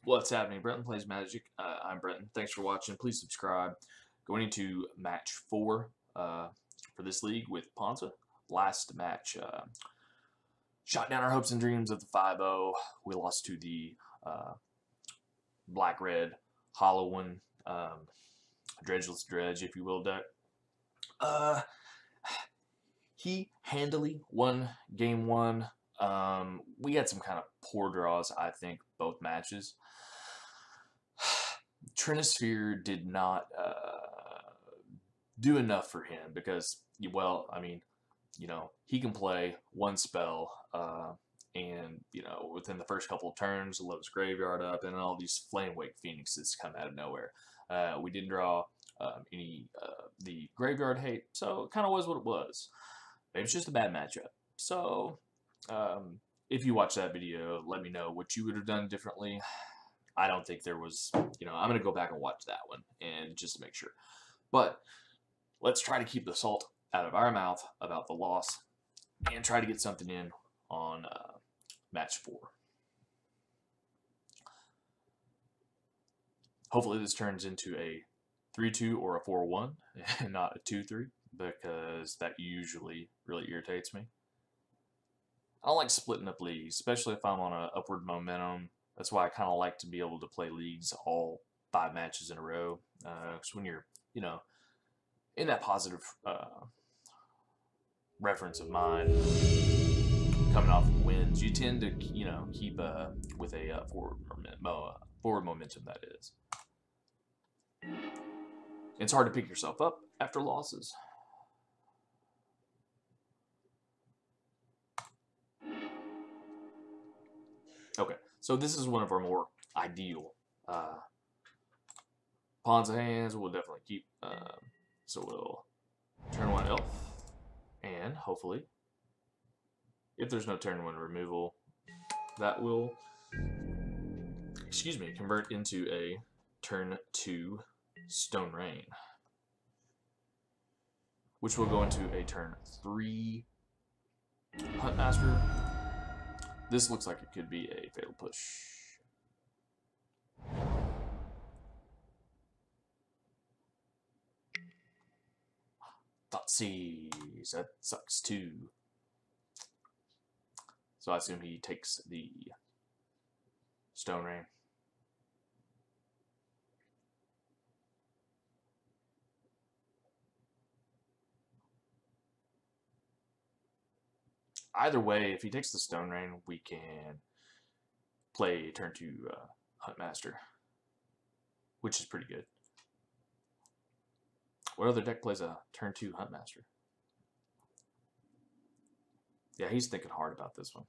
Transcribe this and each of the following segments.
What's happening? Brenton Plays Magic. I'm Brenton. Thanks for watching. Please subscribe. Going into match 4 for this league with Ponza. Last match, shot down our hopes and dreams of the 5-0. We lost to the black-red hollow one, dredgeless dredge, if you will, deck. He handily won game 1. We had some kind of poor draws, I think, both matches. Trinisphere did not do enough for him because, well, I mean, he can play one spell and, within the first couple of turns, load his graveyard up, and all these Flame Wake Phoenixes come out of nowhere. We didn't draw any the graveyard hate, so it kind of was what it was. It was just a bad matchup. So, if you watch that video, let me know what you would have done differently. I don't think there was, I'm going to go back and watch that one and just to make sure. But let's try to keep the salt out of our mouth about the loss and try to get something in on match 4. Hopefully this turns into a 3-2 or a 4-1 and not a 2-3 because that usually really irritates me. I don't like splitting up leagues, especially if I'm on an upward momentum. That's why I kind of like to be able to play leagues all 5 matches in a row. Because when you're, in that positive reference of mind, coming off of wins, you tend to, keep with a forward momentum, that is. It's hard to pick yourself up after losses. Okay, so this is one of our more ideal Ponza hands. We'll definitely keep. So we'll turn 1 elf, and hopefully, if there's no turn 1 removal, that will, convert into a turn 2 Stone Rain, which will go into a turn 3 Huntmaster. This looks like it could be a Fatal Push. Thoughtseize, that sucks too. So I assume he takes the Stone Rain. Either way, if he takes the Stone Rain, we can play turn 2 Huntmaster, which is pretty good. What other deck plays a turn 2 Huntmaster? Yeah, he's thinking hard about this one.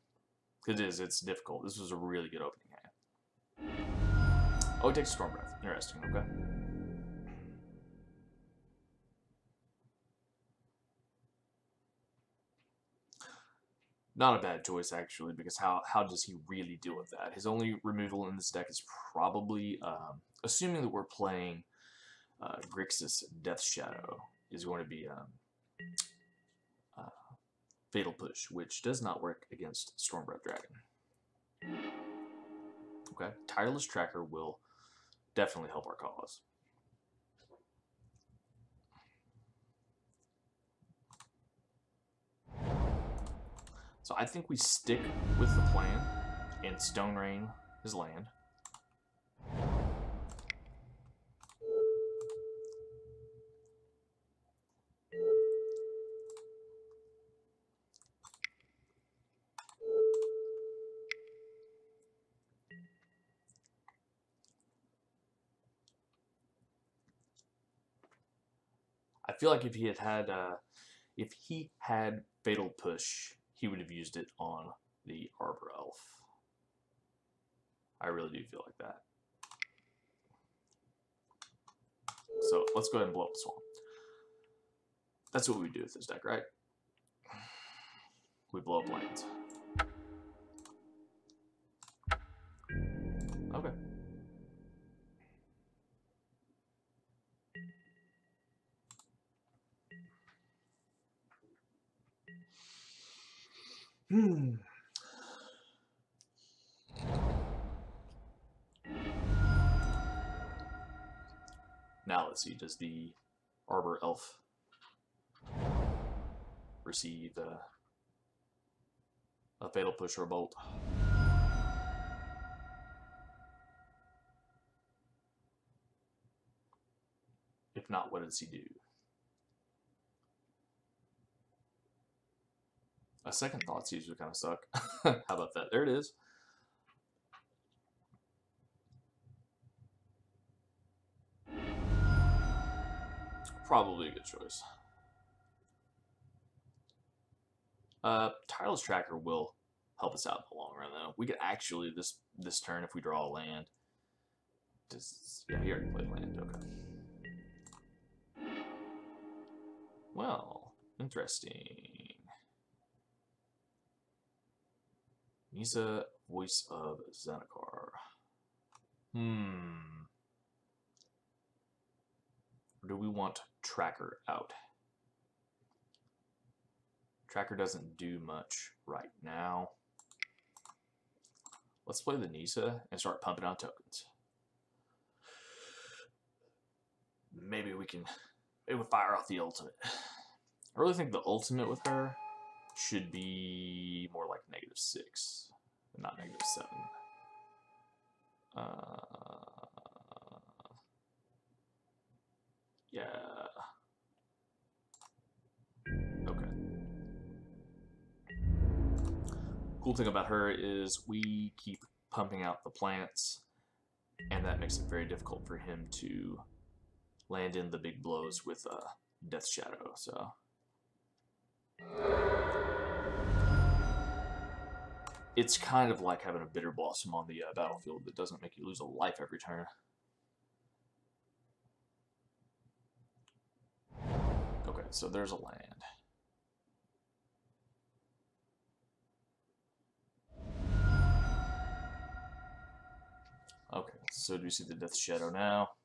It's difficult. This was a really good opening hand. Oh, he takes Storm Breath. Interesting, okay. Not a bad choice, actually, because how does he really deal with that? His only removal in this deck is probably, assuming that we're playing Grixis Death Shadow, is going to be Fatal Push, which does not work against Stormbreath Dragon. Okay, Tireless Tracker will definitely help our cause. So I think we stick with the plan and Stone Rain his land. I feel like if he had Fatal Push, he would have used it on the Arbor Elf. I really do feel like that. So let's go ahead and blow up the Swamp. That's what we do with this deck, right? We blow up lands. Okay. Now let's see, does the Arbor Elf receive a Fatal Push or a Bolt? If not, what does he do? A Second Thought seems to kind of suck. How about that? There it is. Probably a good choice. Tireless Tracker will help us out in the long run, though. We could actually, this turn, if we draw a land... yeah, he already played land, okay. Well, interesting. Nisa, Voice of Zendikar. Or do we want Tracker out? Tracker doesn't do much right now. Let's play the Nisa and start pumping out tokens. Maybe we can fire off the ultimate. I really think the ultimate with her should be more like -6, not -7. Yeah. Okay. Cool thing about her is we keep pumping out the plants, and that makes it very difficult for him to land in the big blows with Death Shadow. So it's kind of like having a Bitter Blossom on the battlefield that doesn't make you lose a life every turn. Okay, so there's a land. Okay, so do we see the Death Shadow now?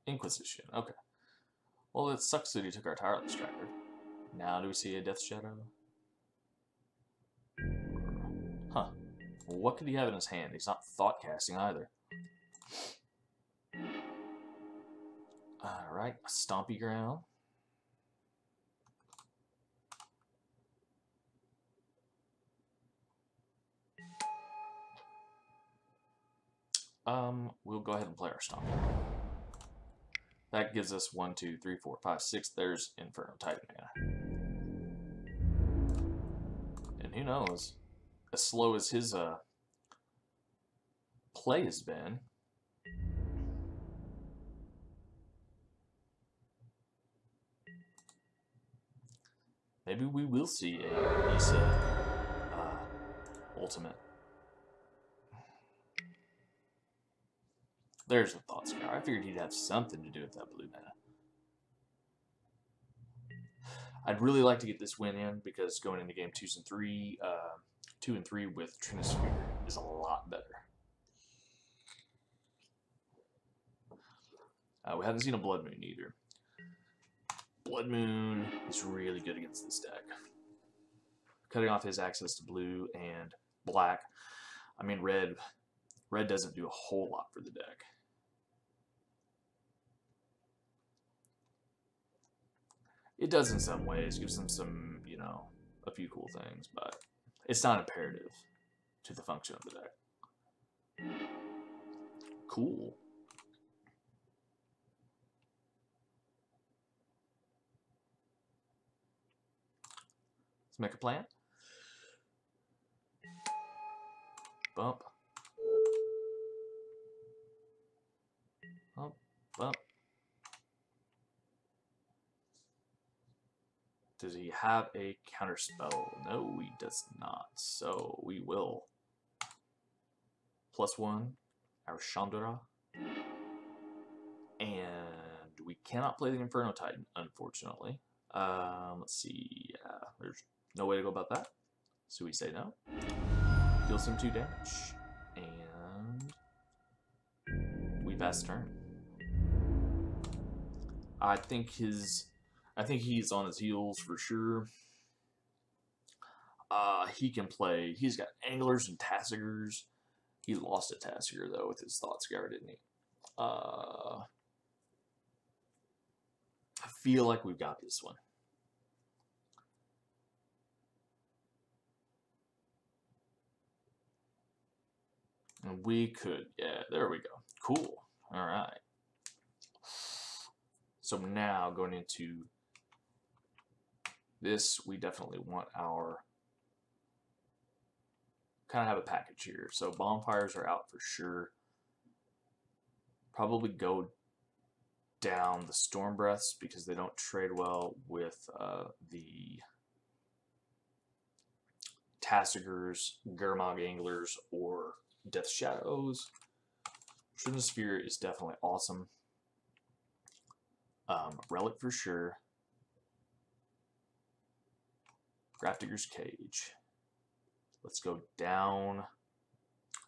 Inquisition, okay. Well, it sucks that he took our Tireless Tracker. Now do we see a Death Shadow? Huh. Well, what could he have in his hand? He's not thought casting either. Alright, Stompy Ground. We'll go ahead and play our Stompy Ground. That gives us 1, 2, 3, 4, 5, 6. There's Inferno Titan mana. And who knows? As slow as his play has been, maybe we will see a Nisa ultimate. There's the Thought Scar. I figured he'd have something to do with that blue mana. I'd really like to get this win in because going into game 2 and 3 with Trinisphere is a lot better. We haven't seen a Blood Moon either. Blood Moon is really good against this deck. Cutting off his access to blue and black. I mean, red doesn't do a whole lot for the deck. It does in some ways, gives them some, you know, a few cool things, but it's not imperative to the function of the deck. Cool. Let's make a plan. Bump. Bump. Bump. Does he have a counter spell? No, he does not. So we will +1 our Chandra. And we cannot play the Inferno Titan, unfortunately. Let's see. There's no way to go about that. So we say no. Deal some 2 damage. And we pass turn. I think he's on his heels for sure. He can play. He's got Anglers and Tassigers. He lost a Tassiger though with his Thought Scour, didn't he? I feel like we've got this one. And we could, yeah, there we go. Cool. All right. So now going into this, we definitely want our kind of have a package here. So bonfires are out for sure. Probably go down the storm breaths because they don't trade well with the Tassigers, Gurmag Anglers, or Death Shadows. Trinisphere is definitely awesome. Relic for sure. Grafdigger's Cage. Let's go down.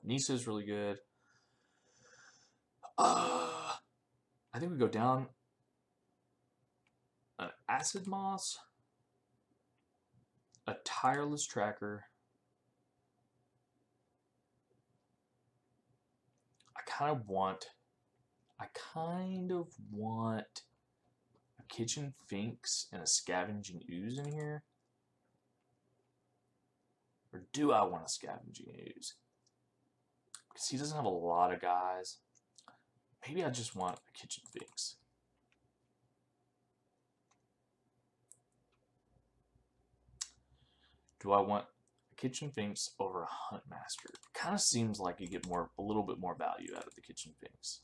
Nisa is really good. I think we go down an Acid Moss, a Tireless Tracker. I kind of want a Kitchen Finks and a Scavenging Ooze in here. Or do I want a Scavenging Ooze? Because he doesn't have a lot of guys. Maybe I just want a Kitchen Finks. Do I want a Kitchen Finks over a Huntmaster? It kind of seems like you get a little bit more value out of the Kitchen Finks.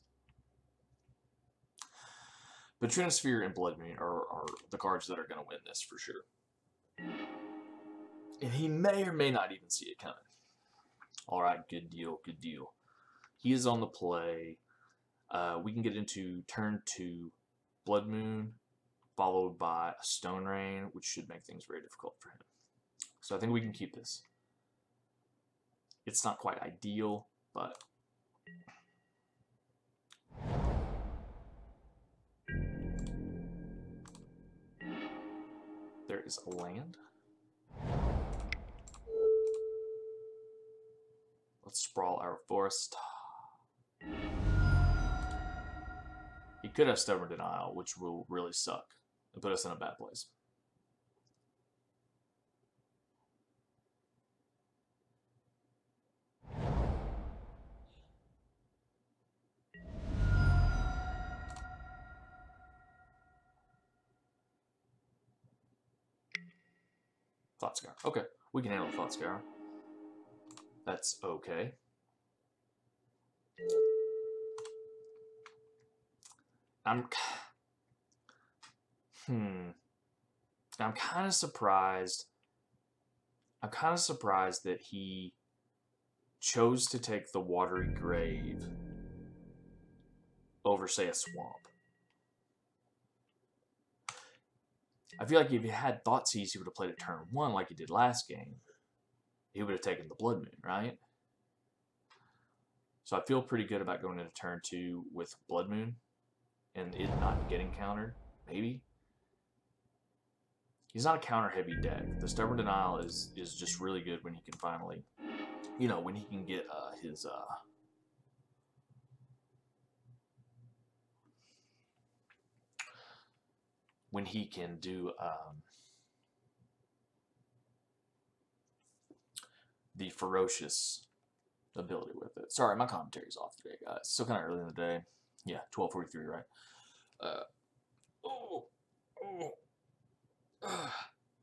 But Trinisphere and Blood Moon are the cards that are going to win this for sure. And he may or may not even see it coming. All right, good deal, good deal. He is on the play. We can get into turn 2 Blood Moon, followed by a Stone Rain, which should make things very difficult for him. So I think we can keep this. It's not quite ideal, but there is a land. Let's sprawl our forest. He could have Stubborn Denial, which will really suck and put us in a bad place. Thought Scour. Okay, we can handle Thought Scour. That's okay. I'm kind of surprised. I'm kind of surprised that he chose to take the Watery Grave over, say, a Swamp. I feel like if he had Thoughtseize, he would have played a turn 1 like he did last game. He would have taken the Blood Moon, right? So I feel pretty good about going into turn 2 with Blood Moon and it not getting countered, maybe. He's not a counter-heavy deck. The Stubborn Denial is just really good when he can finally, you know, when he can get his... when he can do the ferocious ability with it. Sorry, my commentary's off today, guys. Still kind of early in the day. Yeah, 12:43, right?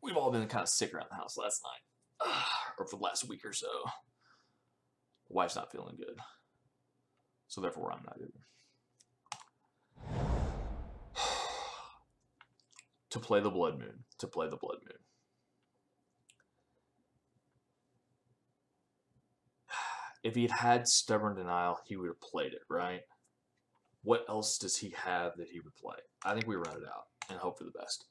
We've all been kind of sick around the house last night, or for the last week or so. The wife's not feeling good, so therefore I'm not either. To play the Blood Moon. To play the Blood Moon. If he had Stubborn Denial, he would have played it, right? What else does he have that he would play? I think we run it out and hope for the best.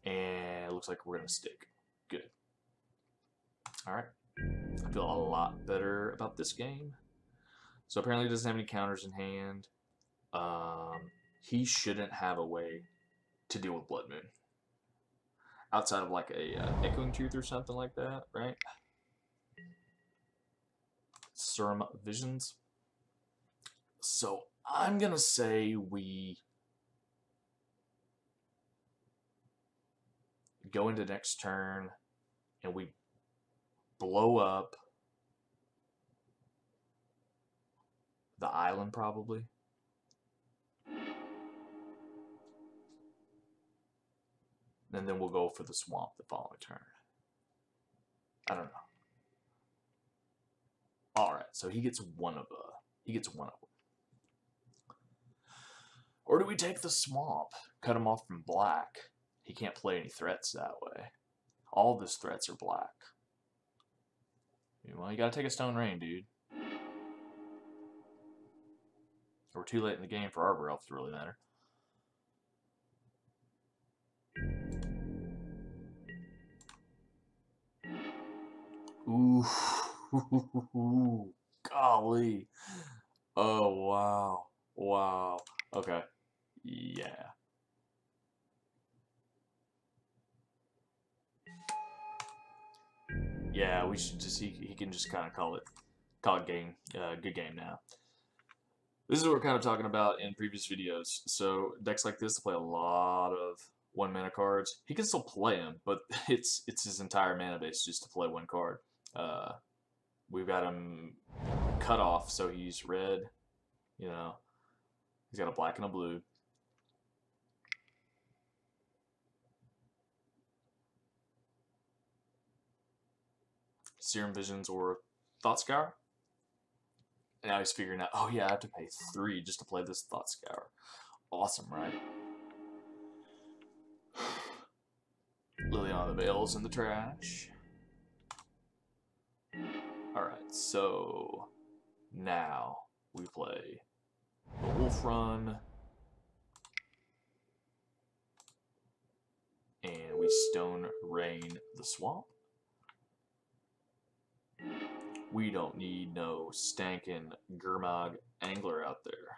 And it looks like we're going to stick. Good. All right. I feel a lot better about this game. So apparently he doesn't have any counters in hand. He shouldn't have a way to deal with Blood Moon. Outside of like a Echoing Truth or something like that, right? Serum Visions. So I'm gonna say we go into next turn and we blow up the island probably. And then we'll go for the swamp the following turn. I don't know. All right, so he gets one of them. Or do we take the swamp, cut him off from black? He can't play any threats that way. All of his threats are black. Well, you gotta take a Stone Rain, dude. We're too late in the game for Arbor Elf to really matter. Ooh, golly. Oh, wow. Wow. Okay. Yeah. Yeah, we should just, he can just kind of call it game, good game now. This is what we're kind of talking about in previous videos. So decks like this to play a lot of 1 mana cards. He can still play them, but it's his entire mana base just to play 1 card. We've got him cut off, so he's red. You know, he's got a black and a blue. Serum Visions or Thought Scour. Now he's figuring out, oh yeah, I have to pay 3 just to play this Thought Scour. Awesome, right? Liliana the Veil's in the trash. Alright, so now we play the Wolf Run. And we Stone Rain the Swamp. We don't need no stankin' Gurmag Angler out there.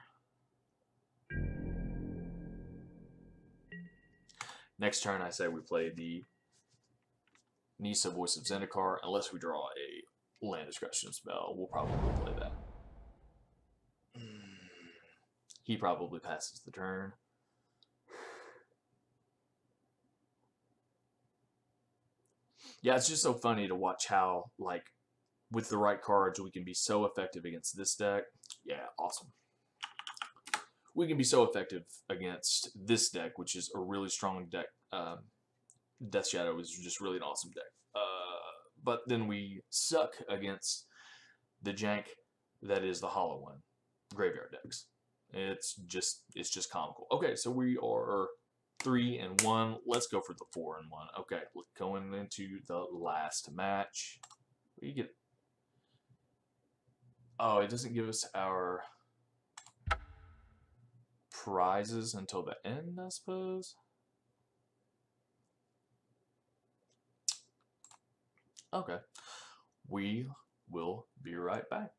Next turn, I say we play the Nissa Voice of Zendikar. Unless we draw a Land Discretion spell, we'll probably play that. He probably passes the turn. Yeah, it's just so funny to watch how, like, with the right cards, we can be so effective against this deck. Yeah, awesome. We can be so effective against this deck, which is a really strong deck. Death Shadow is just really an awesome deck. But then we suck against the jank that is the Hollow One graveyard decks. It's just comical. Okay, so we are 3-1. Let's go for the 4-1. Okay, going into the last match. We get. Oh, it doesn't give us our prizes until the end, I suppose. Okay. We will be right back.